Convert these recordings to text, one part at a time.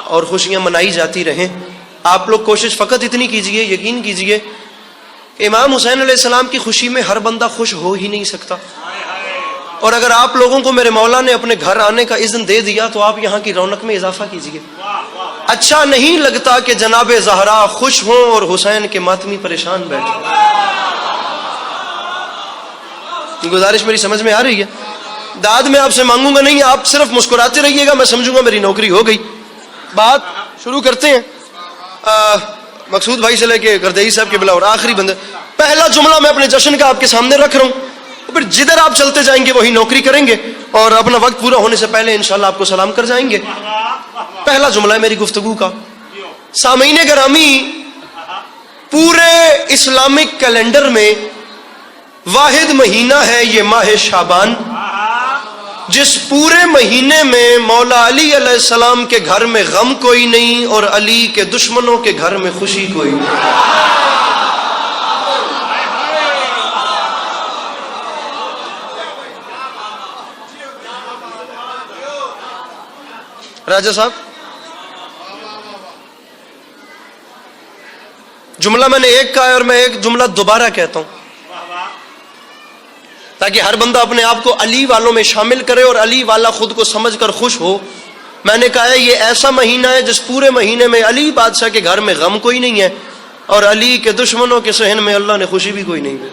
اور خوشیاں منائی جاتی رہیں. آپ لوگ کوشش فقط اتنی کیجئے, یقین کیجئے, امام حسین علیہ السلام کی خوشی میں ہر بندہ خوش ہو ہی نہیں سکتا. اور اگر آپ لوگوں کو میرے مولا نے اپنے گھر آنے کا اذن دے دیا تو آپ یہاں کی رونق میں اضافہ کیجئے. اچھا نہیں لگتا کہ جناب زہرا خوش ہوں اور حسین کے ماتمی پریشان بیٹھے. گزارش میری سمجھ میں آ رہی ہے؟ داد میں آپ سے مانگوں گا نہیں, آپ صرف مسکراتے رہیے گا, میں سمجھوں گا میری نوکری ہو گئی. بات شروع کرتے ہیں مقصود بھائی سے لے کے گردئی صاحب کے بلا اور آخری بندے. پہلا جملہ میں اپنے جشن کا آپ کے سامنے رکھ رہا ہوں, پھر جدھر آپ چلتے جائیں گے وہی نوکری کریں گے, اور اپنا وقت پورا ہونے سے پہلے انشاءاللہ آپ کو سلام کر جائیں گے. پہلا جملہ ہے میری گفتگو کا. سامعین گرامی, پورے اسلامک کیلنڈر میں واحد مہینہ ہے یہ ماہ شعبان, جس پورے مہینے میں مولا علی علیہ السلام کے گھر میں غم کوئی نہیں اور علی کے دشمنوں کے گھر میں خوشی کوئی نہیں. راجہ صاحب, جملہ میں نے ایک کہا ہے اور میں ایک جملہ دوبارہ کہتا ہوں تاکہ ہر بندہ اپنے آپ کو علی والوں میں شامل کرے اور علی والا خود کو سمجھ کر خوش ہو. میں نے کہا ہے یہ ایسا مہینہ ہے جس پورے مہینے میں علی بادشاہ کے گھر میں غم کوئی نہیں ہے اور علی کے دشمنوں کے صحن میں اللہ نے خوشی بھی کوئی نہیں ہے.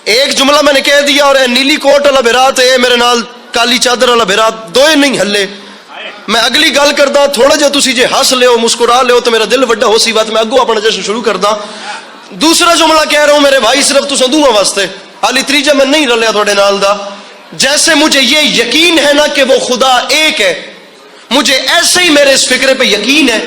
ایک جملہ میں نے کہہ دیا اور اے نیلی کوٹ والا برات, اے میرے نال کالی چادر والا برات, دوئے نہیں ہلے. میں اگلی گل کردا, تھوڑا جہا تسی جے ہس لیو مسکرا لیو تو میرا دل وڈا ہو سی بات, میں اگو اپنا جشن شروع کردا. دوسرا جملہ کہہ رہا ہوں میرے بھائی صرف تساں دوواں واسطے, حالی تریجا میں نہیں رلیا تھوڑے نال دا. جیسے مجھے یہ یقین ہے نا کہ وہ خدا ایک ہے, مجھے ایسے ہی میرے اس فکرے پہ یقین ہے.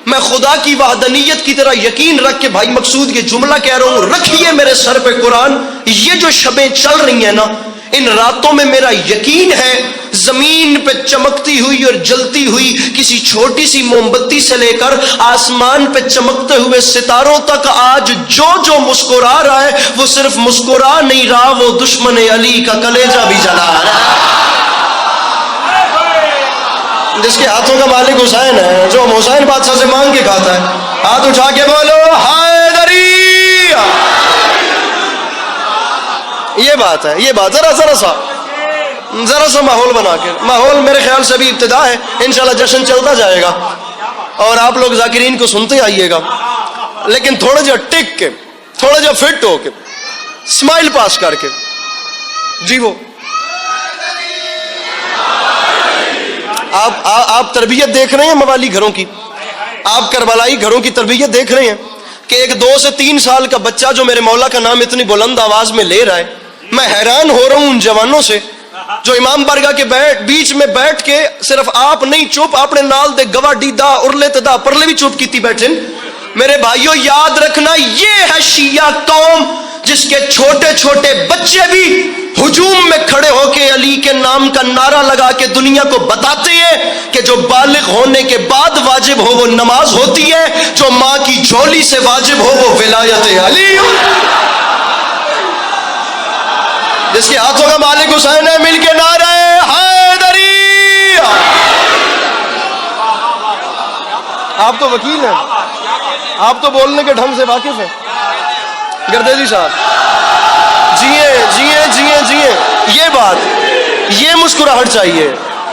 میں خدا کی وحدانیت کی طرح یقین رکھ کے بھائی مقصود یہ جملہ کہہ رہا ہوں, رکھیے میرے سر پہ قرآن. یہ جو شبیں چل رہی ہیں نا, ان راتوں میں میرا یقین ہے زمین پہ چمکتی ہوئی اور جلتی ہوئی کسی چھوٹی سی موم بتی سے لے کر آسمان پہ چمکتے ہوئے ستاروں تک آج جو مسکرا رہا ہے وہ صرف مسکرا نہیں رہا, وہ دشمن علی کا کلیجہ بھی جلا رہا ہے. جس کے ہاتھوں کا مالک حسین ہے, جو حسین بادشاہ سے مانگ کے کھاتا ہے, ہاتھ اٹھا کے بولو حیدری. یہ بات ہے, یہ بات ذرا سا ماحول بنا کے, ماحول میرے خیال سے ابھی ابتدا ہے, انشاءاللہ جشن چلتا جائے گا اور آپ لوگ ذاکرین کو سنتے آئیے گا, لیکن تھوڑا جہا ٹک کے, تھوڑا جہا فٹ ہو کے, اسمائل پاس کر کے. جی وہ آپ تربیت دیکھ رہے ہیں موالی گھروں کی, آپ کربلائی گھروں کی تربیت دیکھ رہے ہیں کہ ایک 2 سے 3 سال کا بچہ جو میرے مولا کا نام اتنی بلند آواز میں لے رہا ہے, میں حیران ہو رہا ہوں ان جوانوں سے جو امام بارگاہ کے بیچ میں بیٹھ کے صرف آپ نہیں چپ اپنے نال دے گواڈی دا ارلے تے دا پرلے بھی چپ کیتی بیٹھے. میرے بھائیوں یاد رکھنا, یہ ہے شیعہ قوم جس کے چھوٹے چھوٹے بچے بھی ہجوم میں کھڑے ہو کے علی کے نام کا نعرہ لگا کے دنیا کو بتاتے ہیں کہ جو بالغ ہونے کے بعد واجب ہو وہ نماز ہوتی ہے, جو ماں کی جھولی سے واجب ہو وہ ولایت علی. جس کے ہاتھوں کا مالک حسین ہے, مل کے نعرہ حیدری. آپ تو وکیل ہیں, آپ تو بولنے کے ڈھنگ سے واقف ہیں. گردیزی صاحب جیے یہ بات, یہ مسکراہٹ چاہیے,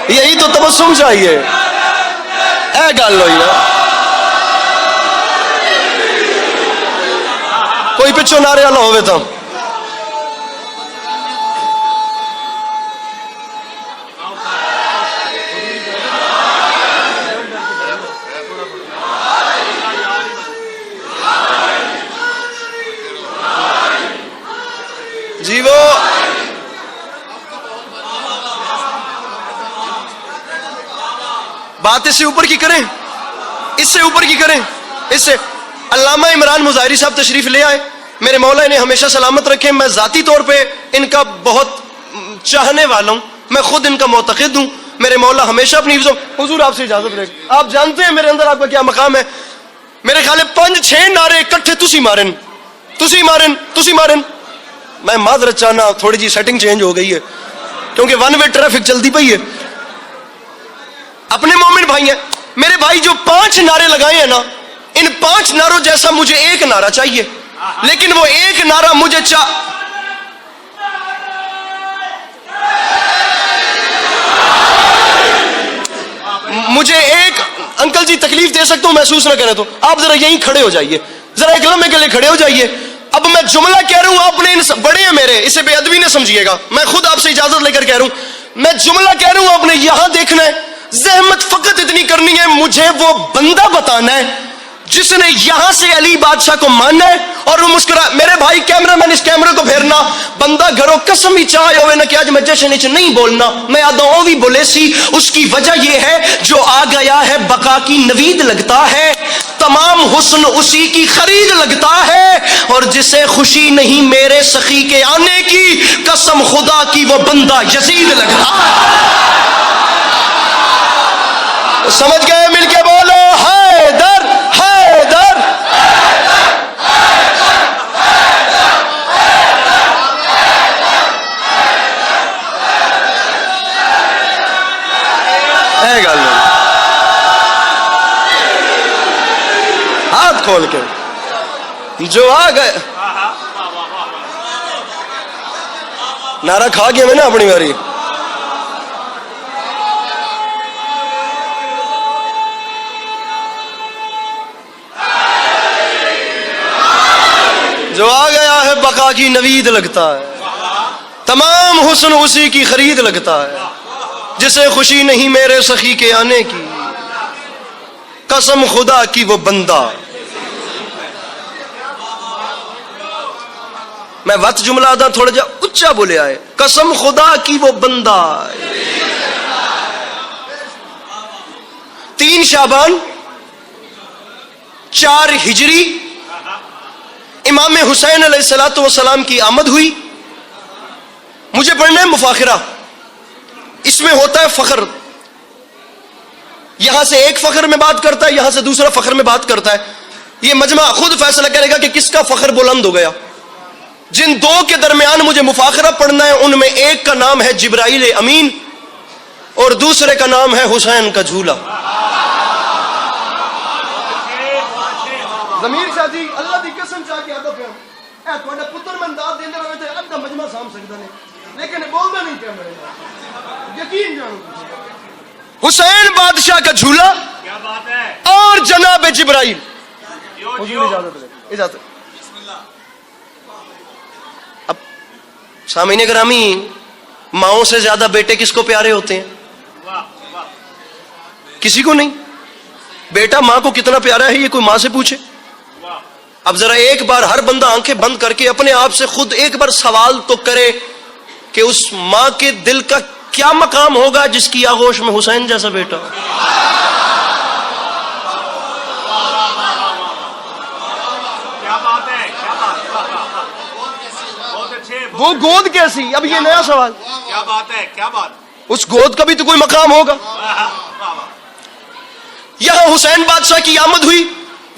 یہی تو تبسم چاہیے. اے گل ہوئی نا, کوئی پچھو نعرے والا ہوئے تو جی وہ بات اس سے اوپر کی کریں, اس سے اوپر کی کریں, اس سے. علامہ عمران مظاہری صاحب تشریف لے آئے, میرے مولا انہیں ہمیشہ سلامت رکھیں. میں ذاتی طور پہ ان کا بہت چاہنے والا ہوں, میں خود ان کا معتقد ہوں. میرے مولا ہمیشہ اپنی حفظ. حضور آپ سے اجازت لے, آپ جانتے ہیں میرے اندر آپ کا کیا مقام ہے. میرے خیال ہے 5-6 نعرے اکٹھے تسی مارن میں معذرت چاہنا تھوڑی جی سیٹنگ چینج ہو گئی ہے کیونکہ ون وے ٹریفک چلتی پئی ہے. اپنے مومن بھائی ہیں میرے بھائی, جو 5 نعرے لگائے ہیں نا, ان 5 نعروں جیسا مجھے ایک نعرہ چاہیے, لیکن وہ ایک نعرہ مجھے ایک انکل جی تکلیف دے سکتا ہوں محسوس نہ کریں تو آپ ذرا یہیں کھڑے ہو جائیے, ذرا ایک لمحے کے لیے کھڑے ہو جائیے. اب میں جملہ کہہ رہا ہوں, آپ نے بڑے ہیں میرے, اسے بے ادبی نہ سمجھیے گا, میں خود آپ سے اجازت لے کر کہہ رہا ہوں, میں جملہ کہہ رہا ہوں آپ نے یہاں دیکھنا ہے, زحمت فقط اتنی کرنی ہے, مجھے وہ بندہ بتانا ہے جس نے یہاں سے علی بادشاہ کو ماننا ہے اور وہ مسکرا. میرے بھائی کیمرہ مین اس کیمرے کو پھیرنا, بندہ گھروں قسم ہی چاہے ہوئے نا کہ آج میں جشن نہیں بولنا, میں آدھوں بھی بولے سی. اس کی وجہ یہ ہے جو آ گیا ہے بقا کی نوید لگتا ہے, تمام حسن اسی کی خرید لگتا ہے, اور جسے خوشی نہیں میرے سخی کے آنے کی, قسم خدا کی وہ بندہ یزید لگتا ہے. سمجھ گئے؟ مل کے بولو حیدر حیدر. گل ہاتھ کھول کے جو آ گئے نعرہ کھا گیا میں نا اپنی باری. جو آ گیا ہے بقا کی نوید لگتا ہے, تمام حسن اسی کی خرید لگتا ہے, جسے خوشی نہیں میرے سخی کے آنے کی, قسم خدا کی وہ بندہ. میں وقت جملہ آدھا تھوڑا جا اچھا بولے آئے, قسم خدا کی وہ بندہ. 3 شعبان 4 ہجری امام حسین علیہ الصلوۃ والسلام کی آمد ہوئی. مجھے پڑھنا ہے مفاخرہ, اس میں ہوتا ہے فخر, یہاں سے ایک فخر میں بات کرتا ہے, یہاں سے دوسرا فخر میں بات کرتا ہے. یہ مجمع خود فیصلہ کرے گا کہ کس کا فخر بلند ہو گیا. جن 2 کے درمیان مجھے مفاخرہ پڑھنا ہے ان میں ایک کا نام ہے جبرائیل امین اور دوسرے کا نام ہے حسین کا جھولا. ضمیر شاہ جی اللہ دی قسم چاہ کے ادب ہے, اے تھوڑا پتر میں داد دیندے رہے تے ادھا مجمع سام سکدا نہیں, لیکن بولدا نہیں کیا میرے نال, یقین جانو. حسین بادشاہ کا جھولا کیا بات ہے, اور جناب جبرائیل. اجازت. اب سامعین گرامی, ماؤں سے زیادہ بیٹے کس کو پیارے ہوتے ہیں؟ کسی کو نہیں. بیٹا ماں کو کتنا پیارا ہے یہ کوئی ماں سے پوچھے. اب ذرا ایک بار ہر بندہ آنکھیں بند کر کے اپنے آپ سے خود ایک بار سوال تو کرے کہ اس ماں کے دل کا کیا مقام ہوگا جس کی آغوش میں حسین جیسا بیٹا. وہ گود کیسی, اب یہ نیا سوال. کیا بات ہے, کیا بات, اس گود کا بھی تو کوئی مقام ہوگا. یہاں حسین بادشاہ کی آمد ہوئی,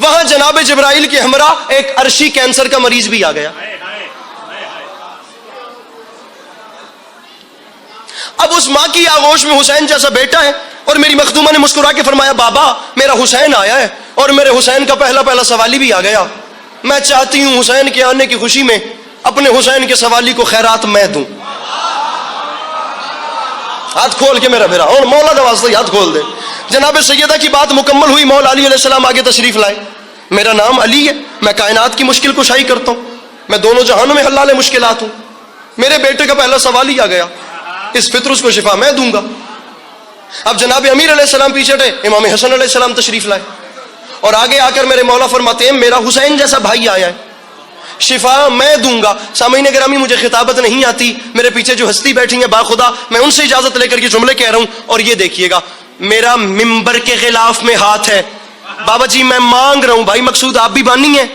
وہاں جناب جبرائیل کے ہمراہ ایک عرشی کینسر کا مریض بھی آ گیا. اب اس ماں کی آغوش میں حسین جیسا بیٹا ہے, اور میری مخدومہ نے مسکرا کے فرمایا بابا میرا حسین آیا ہے, اور میرے حسین کا پہلا سوالی بھی آ گیا. میں چاہتی ہوں حسین کے آنے کی خوشی میں اپنے حسین کے سوالی کو خیرات میں دوں. ہاتھ کھول کے میرا بھیرا, اور مولا کا واسطہ ہاتھ کھول دے. جناب سیدہ کی بات مکمل ہوئی, مولا علی علیہ السلام آگے تشریف لائے. میرا نام علی ہے, میں کائنات کی مشکل کشائی کرتا ہوں, میں دونوں جہانوں میں حلال مشکلات ہوں. میرے بیٹے کا پہلا سوال ہی آ گیا, اس فطرس کو شفا میں دوں گا. اب جناب امیر علیہ السلام پیچھے ہٹے, امام حسن علیہ السلام تشریف لائے, اور آگے آ کر میرے مولا فرماتے ہیں میرا حسین جیسا بھائی آیا ہے, شفا میں دوں گا. سامعین گرامی مجھے خطابت نہیں آتی, میرے پیچھے جو ہستی بیٹھی ہیں باخدا, میں ان سے اجازت لے کر یہ جملے کہہ رہا ہوں. اور یہ دیکھیے گا میرا ممبر کے غلاف میں ہاتھ ہے. بابا جی میں مانگ رہا ہوں, بھائی مقصود آپ بھی بانی ہیں,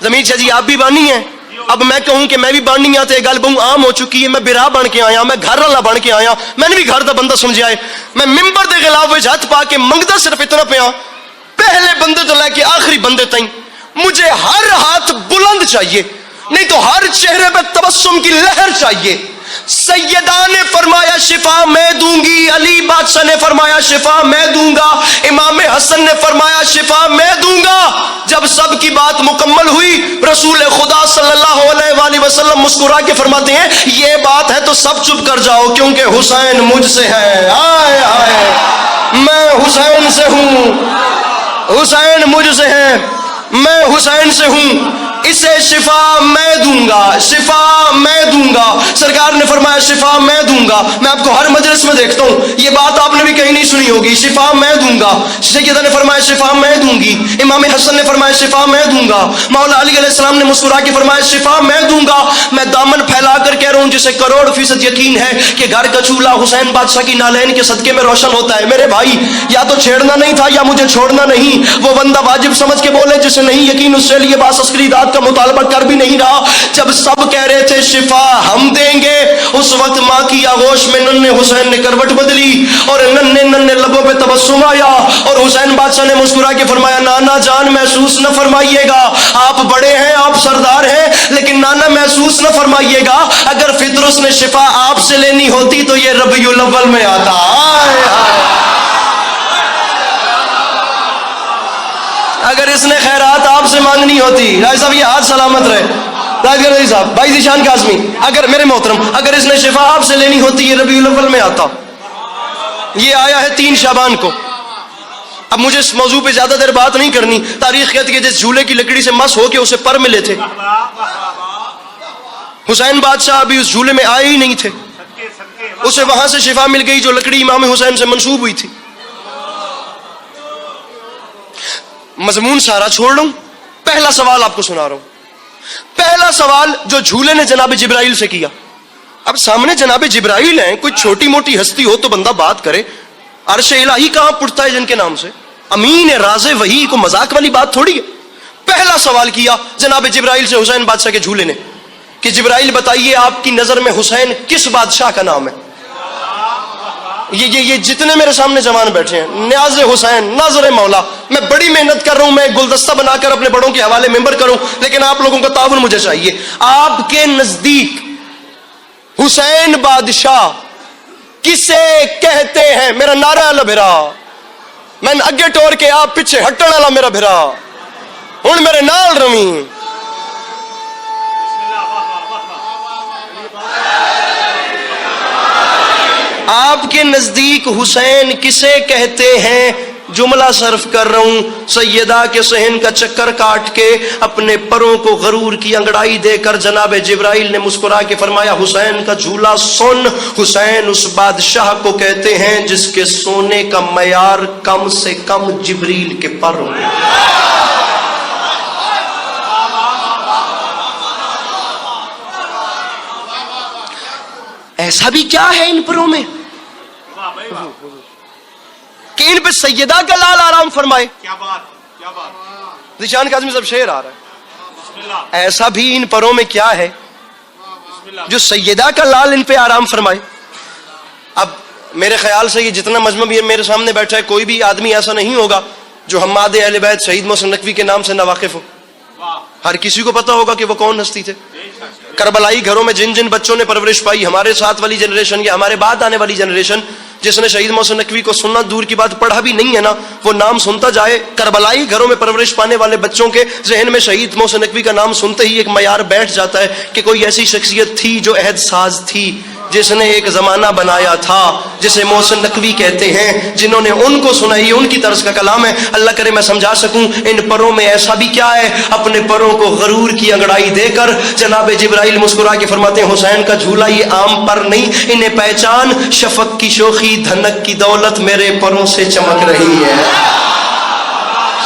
ضمیر شاہ جی آپ بھی بانی ہیں. اب میں کہوں کہ میں بھی باننی آتے گل بہت عام ہو چکی ہے, میں برا بن کے آیا, میں گھر والا بن کے آیا, میں نے بھی گھر دا بندہ سمجھا ہے. میں ممبر دے غلاف وچ ہاتھ پا کے منگدا صرف اتنا پیا, پہلے بندے تو لے کے آخری بندے تائیں مجھے ہر ہاتھ بلند چاہیے, نہیں تو ہر چہرے پہ تبسم کی لہر چاہیے. سیدہ نے فرمایا شفا میں دوں گی, علی بادشاہ نے فرمایا شفا میں دوں گا, امام حسن نے فرمایا شفا میں دوں گا. جب سب کی بات مکمل ہوئی, رسول خدا صلی اللہ علیہ وآلہ وسلم مسکرا کے فرماتے ہیں یہ بات ہے تو سب چپ کر جاؤ کیونکہ حسین مجھ سے ہے. آئے آئے, میں حسین سے ہوں, حسین مجھ سے ہے, میں حسین سے ہوں, اسے شفا میں دوں گا, شفا میں دوں گا. سرکار نے فرمایا شفا میں دوں گا. میں آپ کو ہر مجلس میں دیکھتا ہوں, یہ بات آپ نے بھی کہیں نہیں سنی ہوگی, شفا میں دوں گا. سیدہ نے فرمایا شفا میں دوں گی, امام حسن نے فرمایا شفا میں دوں گا, مولا علی علیہ السلام نے مسکرا کے فرمایا شفا میں دوں گا. میں دامن پھیلا کر کہہ رہا ہوں جسے کروڑ فیصد یقین ہے کہ گھر کا چولہا حسین بادشاہ کی نالین کے صدقے میں روشن ہوتا ہے. میرے بھائی, یا تو چھیڑنا نہیں تھا یا مجھے چھوڑنا نہیں. وہ بندہ واجب سمجھ کے بولے جسے نہیں یقین اس سے لیے باس عسکری داد کا مطالبہ کر بھی نہیں رہا. جب سب کہہ رہے تھے شفا ہم دیں گے, اس وقت ماں کی آغوش میں ننھے حسین نے کروٹ بدلی اور ننھے لبوں پہ تبسم آیا اور حسین بادشاہ نے مسکرا کے فرمایا نانا جان محسوس نہ فرمائیے گا, آپ بڑے ہیں, آپ سردار ہیں, لیکن نانا محسوس نہ فرمائیے گا. اگر فطرس نے شفا آپ سے لینی ہوتی تو یہ ربیع الاول میں آتا. آئے آئے. اگر اس نے خیرات آپ سے مانگنی ہوتی, راج صاحب یہ ہاتھ سلامت رہے, راجگر علی صاحب, بھائی ذیشان قاسمی, اگر میرے محترم اگر اس نے شفا آپ سے لینی ہوتی یہ ربیع الاول میں آتا. یہ آیا ہے 3 شعبان کو. اب مجھے اس موضوع پہ زیادہ دیر بات نہیں کرنی. تاریخ کہتی ہے جس جھولے کی لکڑی سے مس ہو کے اسے پر ملے تھے, حسین بادشاہ ابھی اس جھولے میں آئے ہی نہیں تھے, اسے وہاں سے شفا مل گئی جو لکڑی امام حسین سے منسوب ہوئی تھی. مضمون سارا چھوڑ رہا ہوں, پہلا سوال آپ کو سنا رہا ہوں. پہلا سوال جو جھولے نے جناب جبرائیل سے کیا. اب سامنے جناب جبرائیل ہیں, کوئی چھوٹی موٹی ہستی ہو تو بندہ بات کرے. عرش الہی کہاں پڑتا ہے جن کے نام سے, امین راز وحی, کو مذاق والی بات تھوڑی ہے. پہلا سوال کیا جناب جبرائیل سے حسین بادشاہ کے جھولے نے کہ جبرائیل بتائیے آپ کی نظر میں حسین کس بادشاہ کا نام ہے. یہ جتنے میرے سامنے جوان بیٹھے ہیں, نیاز حسین, ناظر مولا, میں بڑی محنت کر رہا ہوں, میں گلدستہ بنا کر اپنے بڑوں کے حوالے ممبر کروں, لیکن آپ لوگوں کا تعاون مجھے چاہیے. آپ کے نزدیک حسین بادشاہ کسے کہتے ہیں؟ میرا نعرہ والا بھرا, میں اگے ٹور کے آپ پیچھے ہٹن والا میرا بھرا, ہن میرے نال رویں. آپ کے نزدیک حسین کسے کہتے ہیں؟ جملہ صرف کر رہا ہوں. سیدہ کے صحن کا چکر کاٹ کے اپنے پروں کو غرور کی انگڑائی دے کر جناب جبرائیل نے مسکرا کے فرمایا حسین کا جھولا سن, حسین اس بادشاہ کو کہتے ہیں جس کے سونے کا معیار کم سے کم جبریل کے پر ہو. ایسا بھی کیا ہے ان پروں میں کہ ان پہ سیدہ کا لال آرام فرمائے. کیا بات, کیا بات. ذیشان قاسمی صاحب شعر آ رہا ہے. بسم اللہ, ایسا بھی ان پروں میں کیا ہے بسم اللہ. جو سیدہ کا لال ان پہ آرام فرمائے. اب میرے خیال سے یہ جتنا مجمع بھی میرے سامنے بیٹھا ہے, کوئی بھی آدمی ایسا نہیں ہوگا جو حماد اہل بیت شہید محسن نقوی کے نام سے ناواقف ہو. ہر کسی کو پتا ہوگا کہ وہ کون ہستی تھے. کربلائی گھروں میں جن جن بچوں نے پرورش پائی, ہمارے ساتھ والی جنریشن یا ہمارے بعد آنے والی جنریشن جس نے شہید محسن نقوی کو سننا دور کی بات پڑھا بھی نہیں ہے نا, وہ نام سنتا جائے. کربلائی گھروں میں پرورش پانے والے بچوں کے ذہن میں شہید محسن نقوی کا نام سنتے ہی ایک معیار بیٹھ جاتا ہے کہ کوئی ایسی شخصیت تھی جو عہد ساز تھی, جس نے ایک زمانہ بنایا تھا, جسے محسن نقوی کہتے ہیں, جنہوں نے ان کو سنائی, ان کی طرز کا کلام ہے. اللہ کرے میں سمجھا سکوں. ان پروں میں ایسا بھی کیا ہے, اپنے پروں کو غرور کی انگڑائی دے کر جناب جبرائیل مسکرا کے فرماتے ہیں حسین کا جھولا یہ عام پر نہیں, انہیں پہچان, شفق کی شوخی دھنک کی دولت میرے پروں سے چمک رہی ہے.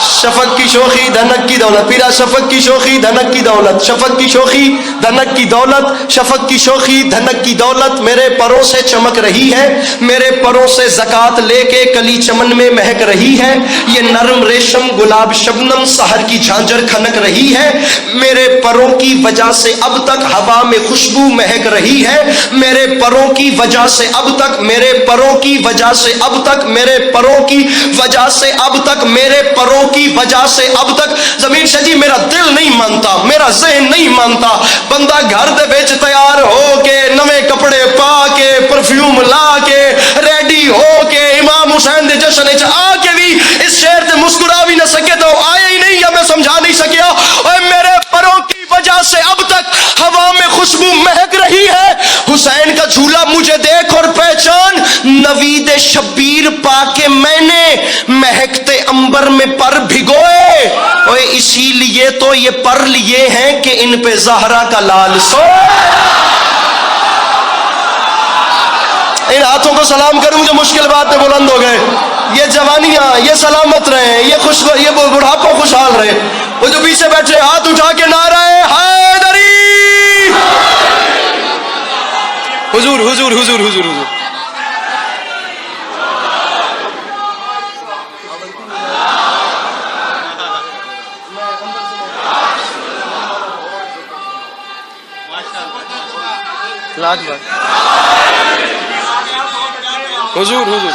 شفق کی شوخی دھنک کی دولت, پیرا شفق کی شوخی دھنک کی دولت, شفق کی شوخی دھنک کی دولت, شفق کی شوخی دھنک کی دولت میرے پروں سے چمک رہی ہے. میرے پروں سے زکات لے کے کلی چمن میں مہک رہی ہے. یہ نرم ریشم گلاب شبنم سحر کی جھانجھر کھنک رہی ہے. میرے پروں کی وجہ سے اب تک ہوا میں خوشبو مہک رہی ہے. میرے پروں کی وجہ سے اب تک, میرے پروں کی وجہ سے اب تک, میرے پروں کی وجہ سے اب تک, میرے پروں کی وجہ سے اب تک ضمیر شاہ جی میرا دل نہیں مانتا, میرا ذہن نہیں مانتا. بندہ گھر دے وچ تیار ہو کے نویں کپڑے پا کے پرفیوم لا کے ریڈی ہو کے امام حسین دے جشن وچ آ کے بھی اس شعر تے مسکرا بھی نہ سکے تو آیا ہی نہیں, یا میں سمجھا نہیں سکیا. اوے میرے پروں کی وجہ سے اب تک ہوا میں خوشبو مہک رہی ہے. حسین کا جھولا مجھے دیکھ اور پہچان, نوید شبیر پا کے میں نے مہکتے انبر میں پر بھگوئے. اوے اسی لیے تو یہ پر لیے ہیں کہ ان پہ زہرا کا لال سوئے. ان ہاتھوں کو سلام کروں جو مشکل بات پہ بلند ہو گئے. یہ جوانیاں یہ سلامت رہے, یہ بڑھاپا خوشحال رہے. وہ جو پیچھے بیٹھے ہاتھ اٹھا کے نعرہ حیدری, حضور حضور حضور حضور حضور. حضور حضور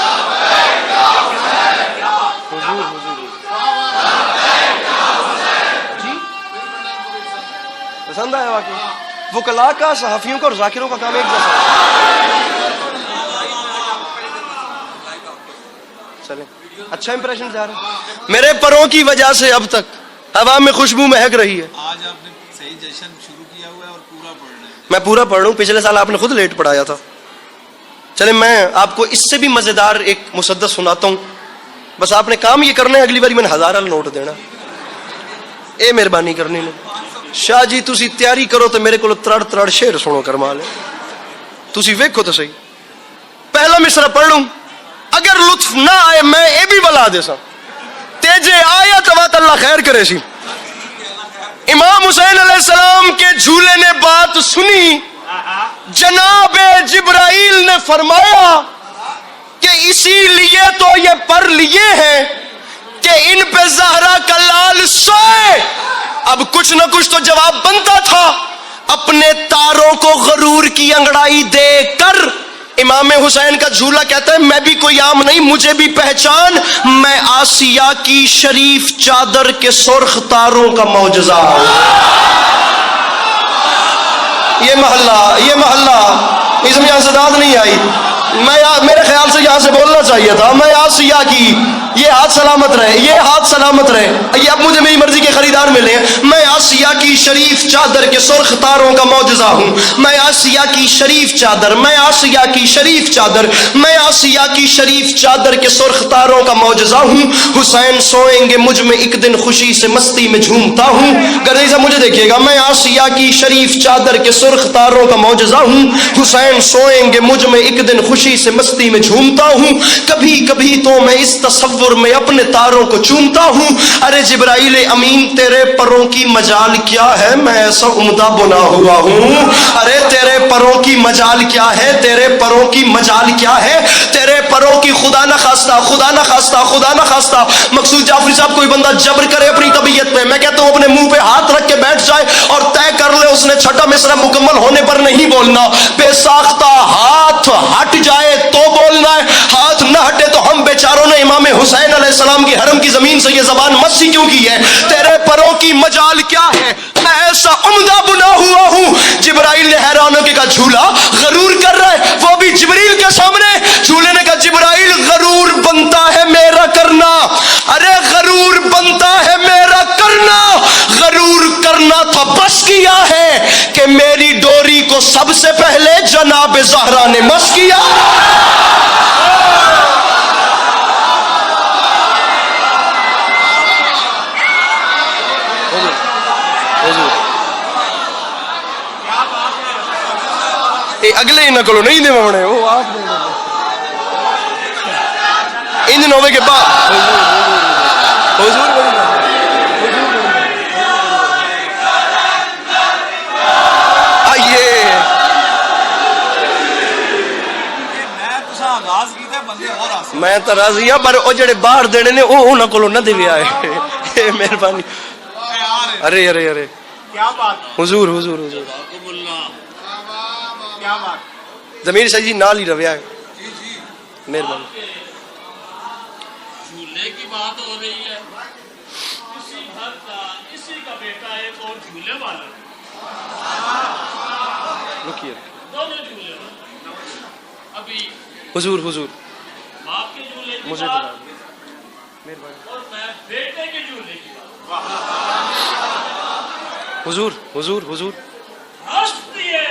پسند آیا واقعی. وکلاء کا, صحافیوں کا اور ذاکروں کا کام ایک جیسا. چلیں اچھا امپریشن جا رہا ہے. میرے پروں کی وجہ سے اب تک ہوا میں خوشبو مہک رہی ہے. آج آپ نے صحیح جشن شروع کیا ہوا ہے اور پورا پڑھ رہے ہیں. میں پورا پڑھ رہا ہوں, پچھلے سال آپ نے خود لیٹ پڑھایا تھا. چلیں میں آپ کو اس سے بھی مزیدار ایک مسدس سناتا ہوں, بس آپ نے کام یہ کرنا ہے, اگلی باری میں نے 1000 نوٹ دینا. اے مہربانی کرنی نے. شاہ جی تسی تیاری کرو تو میرے کو ترڑ ترڑ شعر سنو کرمال ہے. تسی ویکھو تو صحیح. پہلا مصرع پڑھ لوں, اگر لطف نہ آئے میں اے بھی بلا دے سا تیجے آیا تو اللہ خیر کرے سی. امام حسین علیہ السلام کے جھولے نے بات سنی, جناب جبرائیل نے فرمایا کہ اسی لیے تو یہ پر لیے ہیں کہ ان پہ زہرا کا لال سوئے. اب کچھ نہ کچھ تو جواب بنتا تھا. اپنے تاروں کو غرور کی انگڑائی دے کر امام حسین کا جھولا کہتا ہے میں بھی کوئی عام نہیں, مجھے بھی پہچان, میں آسیہ کی شریف چادر کے سرخ تاروں کا معجزہ ہوں. یہ محلہ اس میں یہاں سے داد نہیں آئی. میرے خیال سے یہاں سے بولنا چاہیے تھا میں آسیہ کی, یہ ہاتھ سلامت رہے, یہ ہاتھ سلامت رہے. یہ اب مجھے میری مرضی کے خریدار ملے ہیں. میں آسیہ کی شریف چادر کے سرخ تاروں کا معجزہ ہوں. میں آسیہ کی شریف چادر, میں آسیہ کی شریف چادر, میں آسیہ کی شریف چادر کے سرخ تاروں کا معجزہ ہوں. حسین سوئیں گے مجھ میں ایک دن خوشی سے مستی میں جھومتا ہوں. گردی صاحب مجھے دیکھیے گا, میں آسیہ کی شریف چادر کے سرخ تاروں کا معجزہ ہوں. حسین سوئیں گے مجھ میں ایک دن خوشی سے مستی میں جھومتا ہوں. کبھی کبھی تو میں اس تصور میں اپنے تاروں کو چومتا ہوں. ارے جبرائیل امین تیرے پروں کی مجال کیا ہے, میں ایسا عمدہ بنا ہوا ہوں. ارے تیرے پروں کی مجال کیا ہے, تیرے پروں کی مجال کیا ہے, تیرے پروں کی خدا نہ خواستہ خدا نہ خواستہ خدا نہ خواستہ. مقصود جعفری صاحب کوئی بندہ جبر کرے اپنی طبیعت پہ, میں کہتا ہوں اپنے منہ پہ ہاتھ رکھ کے بیٹھ جائے اور طے کر لے اس نے چھٹا مصرع مکمل ہونے پر نہیں بولنا. بے ساختہ ہاتھ ہٹ جائے تو بولنا ہے, ہاتھ نہ ہٹے تو ہم بیچاروں نے امام حسین علیہ السلام کی حرم کی زمین سے یہ زبان مسی کیوں کی ہے. تیرے پروں کی مجال کیا ہے, میں ایسا عمدہ بنا ہوا ہوں. جبرائیل نے حیرانوں کے کہا جھولا غرور کر رہا ہے, وہ بھی جبریل کے سامنے. جھولے نے کہا جبرائیل غرور بنتا ہے میرا کرنا. ارے غرور بنتا ہے میرا کرنا, غرور کرنا تھا بس کیا ہے کہ میری ڈوری کو سب سے پہلے جناب زہرا نے مس کیا. اگلے ہی نہ کرو نہیں دے ہونے وہ آپ ان دن ہوئے کے بعد آئیے میں تو راضی ہوں پر وہ جڑے باہر دینے نے وہ نہ کولو نہ دے آئے مہربانی. ارے ارے ارے حضور حضور حضور ضمیر شاہ جی نال ہی رویا ہے مہربانی. جھولے کی بات ہو رہی ہے, اسی کا بیٹا ایک اور جھولے والا رکیے دونوں جھولے والے ابھی حضور حضور باپ کے جھولے کی مجھے بات بتا دیں اور میں بیٹے کے جھولے کی بات حضور حضور حضور ہنستی ہے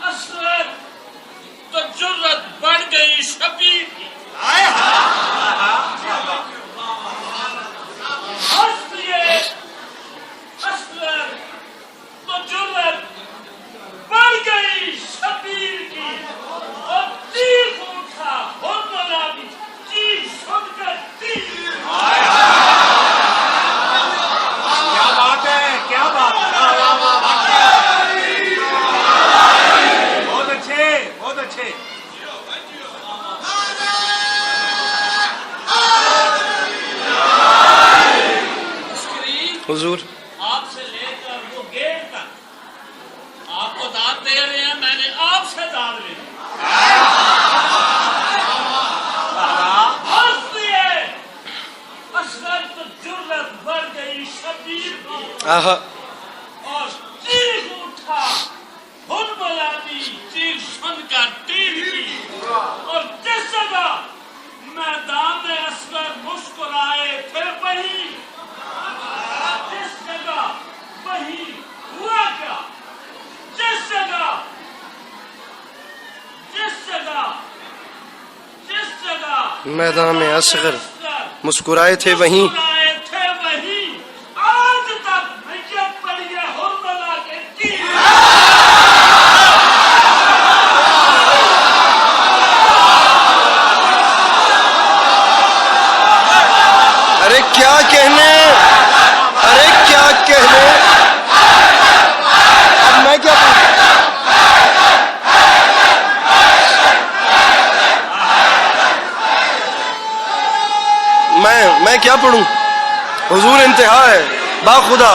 اصغر تو جرت بڑھ گئی شبیر کی ہنستی ہے اصغر تو جرت بڑھ گئی شبیر کی اور تیر اٹھا اور بنا بھی چیخ سن کر تیر کیا بات ہے کیا بات ہے بہت اچھے بہت اچھے حضور آپ سے لے کر وہ گیٹ تک آپ کو داد دے رہے ہیں میں نے آپ سے داد لے ہنستی ہے اصغر تو جرت بڑھ گئی شبیر کی آہا اور چیخ اٹھا خود بلا دی چیخ سن کر تیر کی اور جس جگہ میدان میں اصغر مسکرائے تھے وہی جس جگہ وہی ہوا کیا جس جگہ میدان میں اصغر مسکرائے تھے وہیں مسکرائے تھے وہی آج تک میت پڑی ہے حرملہ کے تیر ارے کیا کہنے ارے کیا کہنے اب میں کیا میں کیا پڑھوں حضور انتہا ہے با خدا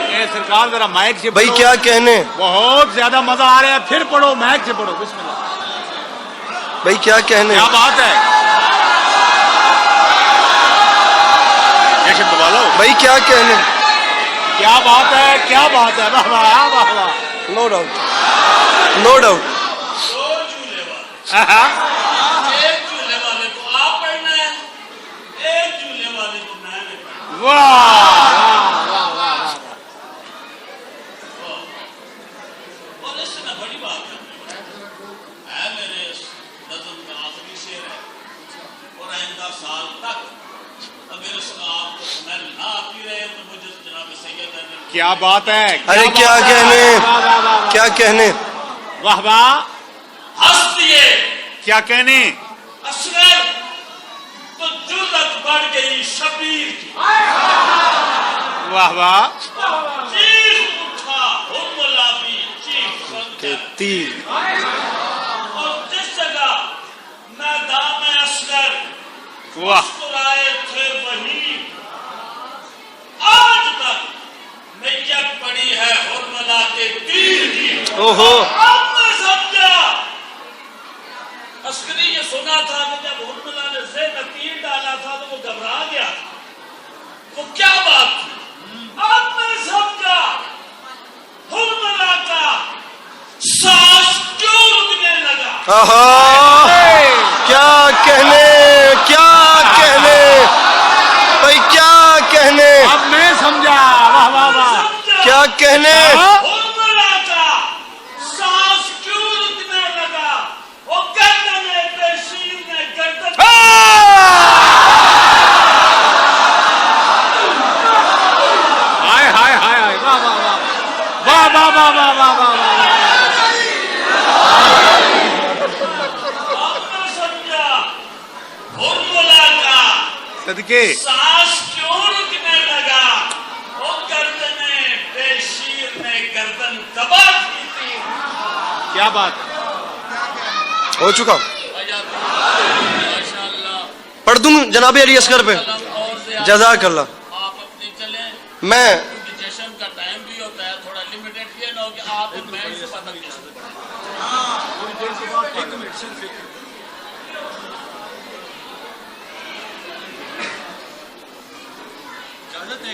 اے سرکار ذرا مائک سے بھائی پڑھو۔ کیا کہنے بہت زیادہ مزہ آ رہا ہے پھر پڑھو مائک سے پڑھو بسم اللہ بھائی کیا کہنے کیا بات ہے جشن دبا لو بھائی کیا کہنے کیا بات ہے کیا بات ہے واہ واہ واہ واہ نو ڈاؤٹ نو ڈاؤٹ دو جھولے والے آہا۔ ایک جھولے والے کو آپ پڑھنا ہے ایک جھولے والے کو میں نے پڑھنا واہ واہ واہ واہ اور اس سے میں بڑی بات ہے میرے نظم کا آخری شعر ہے اور آئندہ سال تک اگر اس کا آپ کو سمجھ نہ آتی رہے تو مجھے جناب سید نے کیا بات ہے ارے کیا بات ہے؟ کہنے واہ واہ واہ کیا کہنے واہ واہ ہنس دیے کیا کہنے اصغر تو جرت بڑھ گئی شبیر کی واہ واہ چیخ اٹھا حرملہ بھی چیخ سن کر تیر اور جس جگہ میدان میں اصغر واہ مسکرائے تھے وہی آج تک میت پڑی ہے حرملہ کے تیر کی اوہو اب میں سمجھا عسکری یہ سنا تھا کہ جب حرملہ نے ذہن میں تیر ڈالا تھا تو وہ گھبرا گیا وہ کیا بات تھی اب میں سمجھا حرملہ کا سانس کیوں رکنے لگا آہا کیا کہنے کیا کہنے بھائی کیا کہنے اب میں سمجھا واہ واہ واہ کیا کہنے حرملہ کا سانس کیوں رکنے لگا وہ گردن بے شیر نے گردن ہائے ہائے ہائے ہائے واہ واہ واہ واہ واہ واہ واہ واہ واہ اب میں سمجھا حرملہ کا صدقے سانس کیوں رکنے لگا وہ گردن بے شیر نے گردن دبا دی تھی کیا بات ہو چکا ماشاءاللہ پڑھ دوں جناب علی اصغر پہ جزاک اللہ آپ اپنی چلیں میں کیونکہ جشن کا ٹائم بھی ہوتا ہے تھوڑا لمیٹڈ یہ نہ ہو کہ آپ اور میں سے پتہ کیسے اجازت ہے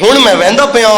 ہن میں ویندا پیا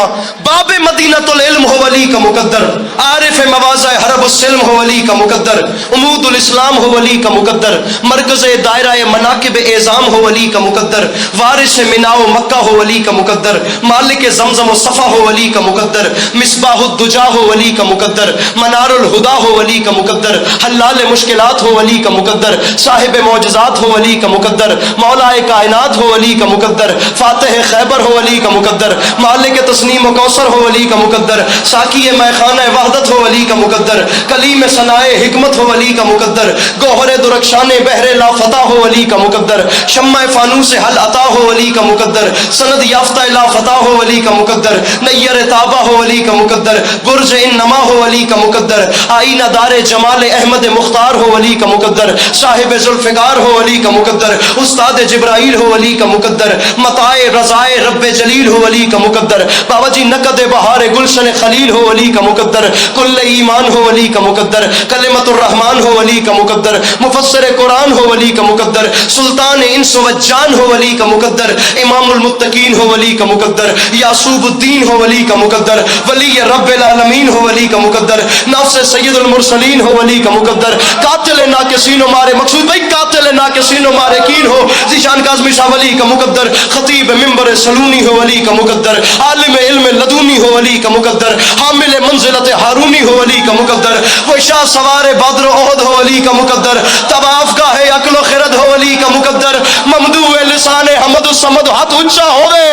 باب مدینۃ العلم ہو ولی کا مقدر، عارف مواضع حرب السلم ہو ولی کا مقدر، عمود الاسلام ہو ولی کا مقدر، مرکز دائرہ مناقب اعظام ہو ولی کا مقدر، وارث مناء مکہ ہو ولی کا مقدر، مالک زمزم و صفا ہو ولی کا مقدر، مصباح الدجا ہو ولی کا مقدر، منار الہدا ہو ولی کا مقدر، حلال مشکلات ہو ولی کا مقدر، صاحب معجزات ہو ولی کا مقدر، مولا کائنات ہو ولی کا مقدر، فاتح خیبر ہو ولی کا مقدر، مالک تسنیم و کوثر ہو ولی کا مقدر، ساقی میخانہ وحدت ہو ولی کا مقدر، کلیم ثنائے حکمت ہو ولی کا مقدر، گوہر درخشان بحر لا فتح ہو ولی کا مقدر، شمع فانوس حل عطا ہو ولی کا مقدر، سند یافتہ لا فتح ہو ولی کا مقدر، نیر تابہ ہو ولی کا مقدر، برج انما ہو ولی کا مقدر، آئینہ دار جمال احمد مختار ہو ولی کا مقدر، صاحب ذوالفقار ہو ولی کا مقدر، استاد جبرائیل ہو ولی کا مقدر، متاع رضائے رب جلیل ہو ولی کا مقدر، بابا جی نقد بہار گلشن خلیل ہو ولی کا مقدر، کل ایمان ہو ولی کا مقدر، کلمت الرحمن ہو ولی کا مقدر، مفسر قرآن ہو ولی کا مقدر، سلطان انس و جان ہو ولی کا مقدر، امام المتقین ہو ولی کا مقدر، یعصوب الدین ہو ولی کا مقدر، ولی رب العالمین ہو ولی کا مقدر، نفس سید المرسلین ہو ولی کا مقدر، قاتل ناقصین و مارے مقصود بھائی قاتل ناقصین و مارکین ہو ذیشان کاظمی شاہ ولی کا مقدر، خطیب منبر سلونی ہو ولی کا مقدر، عالم علم لدونی ہو ولی کا مقدر، حامل منزلت ہارونی ہو ولی کا مقدر، وہ شاہ سوار بدر و احد ہو ولی کا مقدر، طواف گاہ عقل و خرد ہو ولی کا مقدر، ممدوح لسان حمد الصمد ہاتھ اونچا ہوئے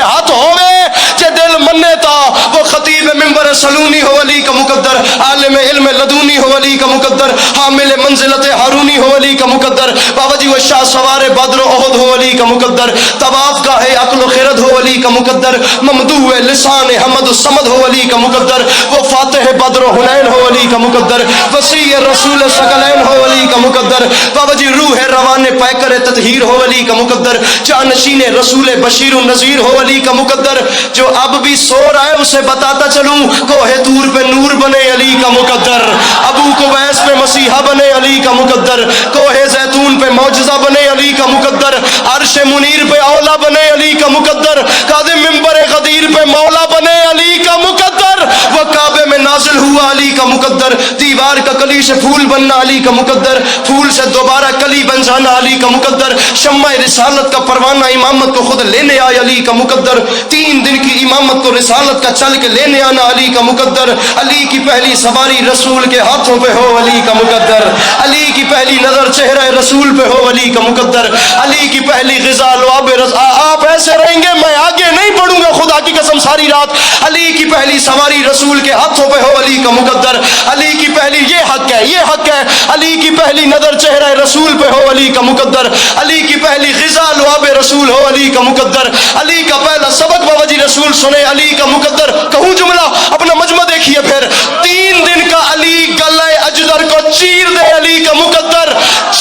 جے دل منے تا وہ خطیب منبر سلونی ہو ولی کا مقدر، عالم علم لدونی ہو ولی کا مقدر، حامل منزلت ہارونی ہو ولی کا مقدر، بابا جی وہ شاہ سوار بدر و احد ہو ولی کا مقدر، طواف گاہ عقل و خرد ہو ولی کا مقدر، ممدوح لسان حمد الصمد ہو ولی کا مقدر، وہ فاتح بدر و حنین ہو ولی کا مقدر، وسیع رسول ثقلین ہو ولی کا مقدر، بابا جی روح روان پیکر تطہیر ہو ولی کا مقدر، جانشین رسول بشیر النذیر ہو ولی کا مقدر، جو اب بھی سو رہا ہے اسے بتاتا چلوں کوہ طور پہ نور بنے علی کا مقدر، ابو قبیس پہ مسیحا بنے علی کا مقدر، کوہ زیتون پہ معجزہ بنے علی کا مقدر، عرش منیر پہ اولا بنے علی کا مقدر، قادم منبر غدیر پہ مولا بنے علی کا مقدر، وہ کعبے میں نازل ہوا علی کا مقدر، دیوار کا کلی سے پھول بننا علی کا مقدر، پھول سے دوبارہ کلی بن جانا علی کا مقدر، شمع رسالت کا پروانہ امامت کو خود لینے آیا علی کا مقدر، 3 دن کی امامت کو رسالت کا چل کے لینے آنا علی کا مقدر، علی کی پہلی سواری رسول کے ہاتھوں پہ ہو علی کا مقدر، علی کی پہلی نظر چہرہ رسول پہ ہو علی کا مقدر، علی کی پہلی غذا لعاب رضا، آپ ایسے رہیں گے میں آگے نہیں بڑھوں گا خدا کی قسم ساری رات، علی کی پہلی سواری رسول کے ہاتھوں پہ ہو علی کا مقدر، علی کی پہلی یہ حق ہے علی کی پہلی نظر چہرہ رسول پہ ہو علی کا مقدر، علی کی پہلی غذا لعاب رسول ہو علی کا مقدر، علی کا پہلا سبق بابا جی رسول سنے علی کا مقدر، کہوں جملہ اپنا مجمع دیکھیے پھر، 3 دن کا علی گلے اجدر کو چیر دے علی کا مقدر،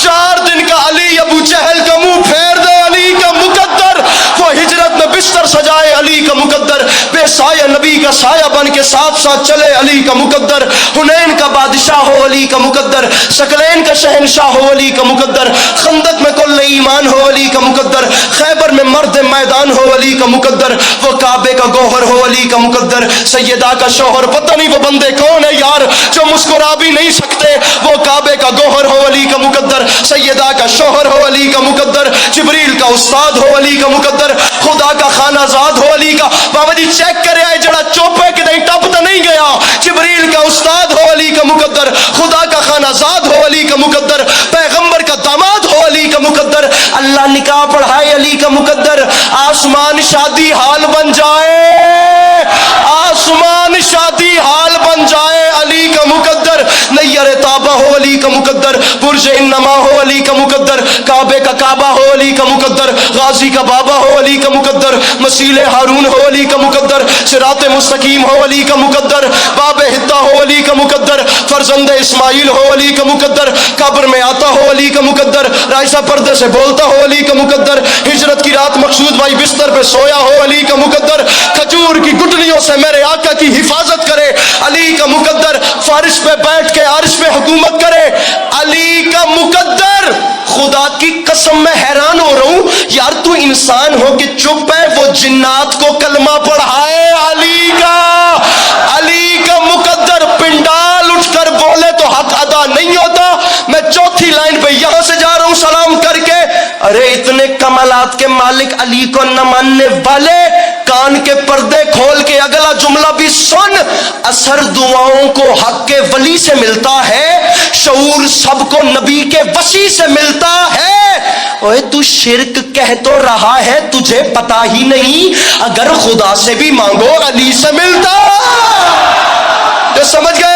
4 دن کا علی ابو جہل کا منہ پھیر دے علی کا مقدر، وہ ہجرت میں بستر سجائے علی کا مقدر، بے سایہ نبی کا سایہ بن کے ساتھ چلے علی کا مقدر، حنین کا بادشاہ ہو علی کا مقدر، ثقلین کا شہنشاہ ہو علی کا مقدر، خندق میں کل ایمان ہو علی کا مقدر، خیبر میں مرد میدان ہو علی کا مقدر، وہ کعبے کا گوہر ہو علی کا مقدر، سیدہ کا شوہر، پتہ نہیں وہ بندے کون ہے یار جو مسکرا بھی نہیں سکتے، وہ کعبے کا گوہر ہو علی کا مقدر، سیدہ کا شوہر ہو علی کا مقدر، جبریل کا استاد ہو علی کا مقدر، خدا کا خانہ زاد ہو علی کا، بابا جی چیک کرے آئے جڑا چوپے کہ نہیں ٹپ تو نہیں گیا، جبریل کا استاد ہو علی کا مقدر، خدا کا خانہ زاد ہو علی کا مقدر، پیغمبر کا داماد ہو علی کا مقدر، اللہ نکاح پڑھائے علی کا مقدر، آسمان شادی حال بن جائے، آسمان شادی حال بن جائے علی کا مقدر، نیر تابہ ہو علی کا مقدر، برج انما ہو علی کا مقدر، کعبے کا کعبہ ہو علی کا مقدر، غازی کا بابا ہو علی کا مقدر، مسیل ہارون ہو علی کا مقدر، صراط مستقیم ہو علی کا مقدر، باب حدہ ہو علی کا مقدر، فرزند اسماعیل ہو علی کا مقدر، قبر میں آتا ہو علی کا مقدر، رائسہ پردے سے بولتا ہو علی کا مقدر، ہجرت کی رات مقصود بھائی بستر پہ سویا ہو علی کا مقدر، کھجور کی گٹلیوں سے میرے آقا کی حفاظت کرے علی کا مقدر، فارش پہ بیٹھ کے عرش پہ حکومت کرے علی کا مقدر، خدا کی قسم میں حیران ہو رہا ہوں یار تو انسان ہو کہ چپ ہے وہ جنات کو کلمہ پڑھائے، لائن پہ یہاں سے جا رہا ہوں سلام کر کے، ارے اتنے کمالات کے مالک علی کو نہ ماننے والے، کان کے پردے کھول کے اگلا جملہ بھی سن، اثر دعاؤں کو حق کے ولی سے ملتا ہے، شعور سب کو نبی کے وسیع سے ملتا ہے۔ اوے تو شرک کہہ تو رہا ہے، تجھے پتا ہی نہیں اگر خدا سے بھی مانگو علی سے ملتا۔ جو سمجھ گئے